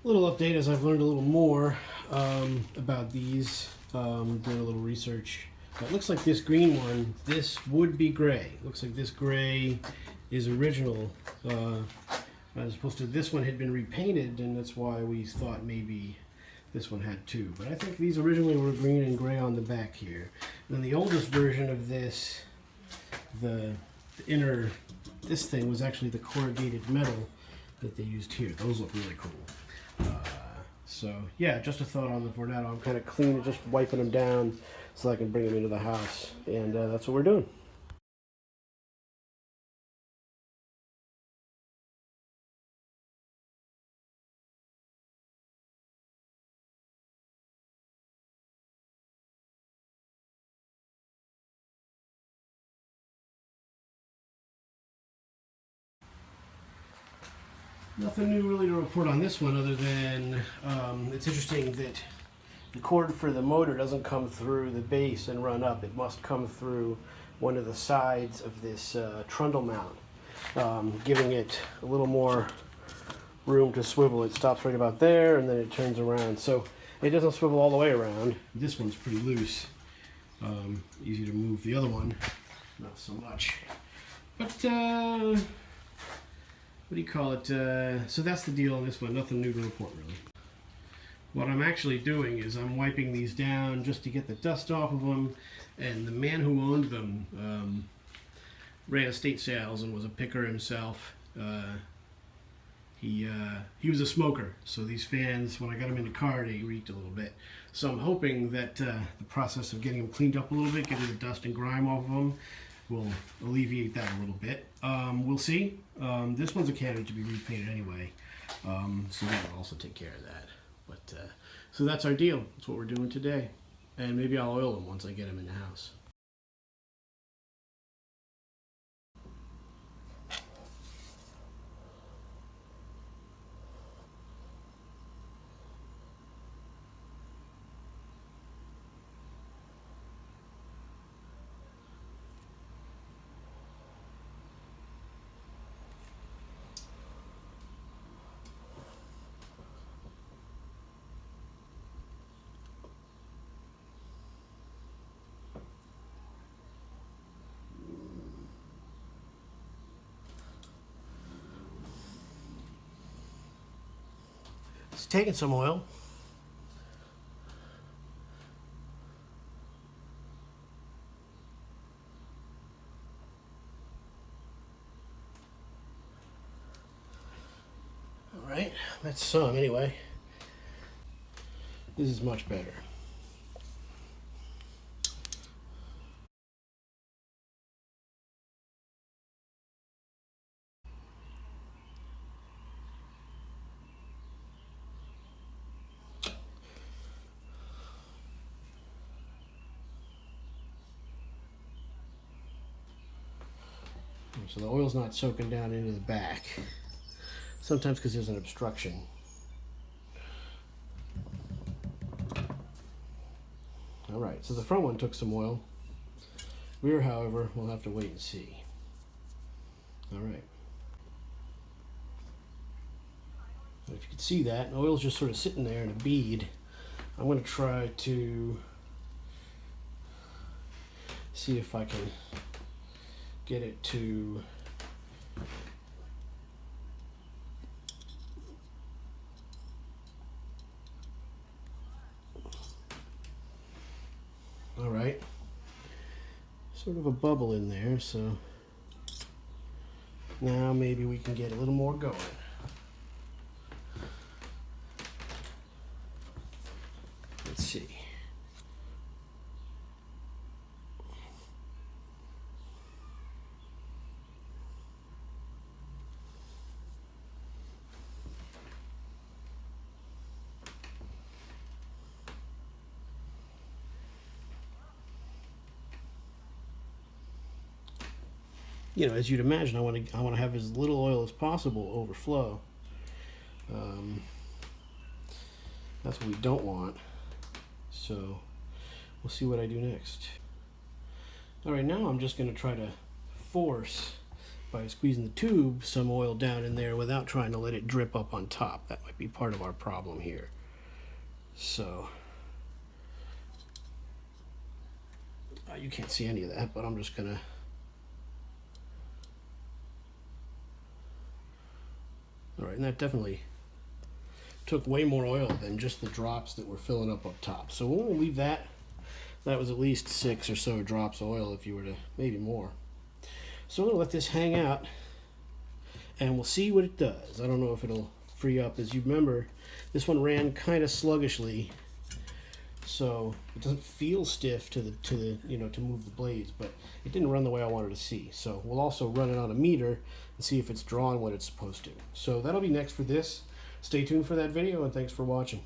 A little update as I've learned a little more about these, doing a little research. It looks like this green one, this would be gray. Looks like this gray is original, as opposed to this one had been repainted, and that's why we thought maybe this one had two. But I think these originally were green and gray on the back here. And then the oldest version of this, the inner, this thing was actually the corrugated metal that they used here. Those look really cool. So yeah, just a thought on the Vornado. I'm kind of clean, just wiping them down so I can bring them into the house, and that's what we're doing. Nothing new really to report on this one other than it's interesting that the cord for the motor doesn't come through the base and run up. It must come through one of the sides of this trundle mount, giving it a little more room to swivel. It stops right about there and then it turns around. So it doesn't swivel all the way around. This one's pretty loose. Easy to move. The other one, not so much. But what do you call it? So that's the deal on this one. Nothing new to report, really. What I'm actually doing is I'm wiping these down just to get the dust off of them. And the man who owned them ran estate sales and was a picker himself. He was a smoker, so these fans, when I got them in the car, they reeked a little bit. So I'm hoping that the process of getting them cleaned up a little bit, getting the dust and grime off of them, will alleviate that a little bit. We'll see. This one's a candidate to be repainted anyway, so that will also take care of that. But so that's our deal. That's what we're doing today, and maybe I'll oil them once I get them in the house. It's taking some oil. All right, that's some anyway. This is much better. So the oil's not soaking down into the back. Sometimes because there's an obstruction. All right, so the front one took some oil. Rear, however, we'll have to wait and see. All right. If you can see that, the oil's just sort of sitting there in a bead. I'm going to try to see if I can get it to all right, sort of a bubble in there, so now maybe we can get a little more going. Let's see. You know, as you'd imagine, I want to have as little oil as possible overflow. That's what we don't want. So we'll see what I do next. All right, now I'm just going to try to force by squeezing the tube some oil down in there without trying to let it drip up on top. That might be part of our problem here. So you can't see any of that, but I'm just gonna all right, and that definitely took way more oil than just the drops that were filling up top. So we'll leave that. That was at least 6 or so drops of oil, if you were to, maybe more. So I'm gonna let this hang out and we'll see what it does. I don't know if it'll free up. As you remember, this one ran kind of sluggishly, so it doesn't feel stiff to move the blades, but it didn't run the way I wanted to see. So we'll also run it on a meter and see if it's drawing what it's supposed to. So that'll be next for this. Stay tuned for that video, and thanks for watching.